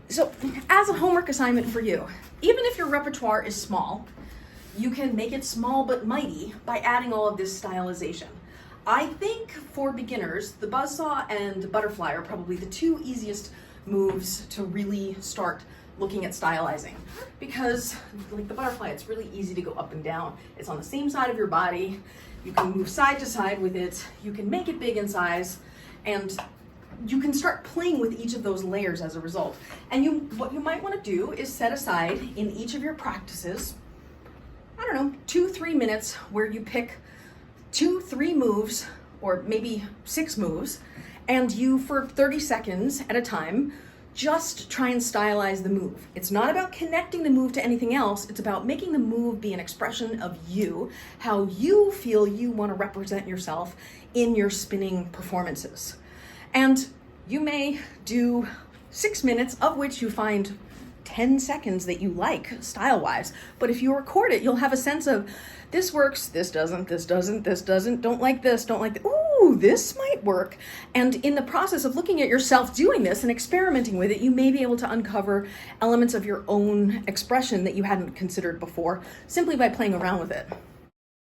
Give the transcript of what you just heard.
So as a homework assignment for you, even if your repertoire is small, you can make it small but mighty by adding all of this stylization. I think for beginners, the buzzsaw and butterfly are probably the two easiest moves to really start looking at stylizing, because like the butterfly, it's really easy to go up and down. It's on the same side of your body. You can move side to side with it. You can make it big in size, and you can start playing with each of those layers as a result. And what you might want to do is set aside in each of your practices, I don't know, 2-3 minutes where you pick 2-3 moves, or maybe 6 moves, and you, for 30 seconds at a time, just try and stylize the move. It's not about connecting the move to anything else. It's about making the move be an expression of you, how you feel you want to represent yourself in your spinning performances. And you may do 6 minutes, of which you find 10 seconds that you like style-wise. But if you record it, you'll have a sense of, this works, this doesn't, this doesn't, this doesn't, don't like this, don't like that. Ooh, this might work. And in the process of looking at yourself doing this and experimenting with it, you may be able to uncover elements of your own expression that you hadn't considered before, simply by playing around with it.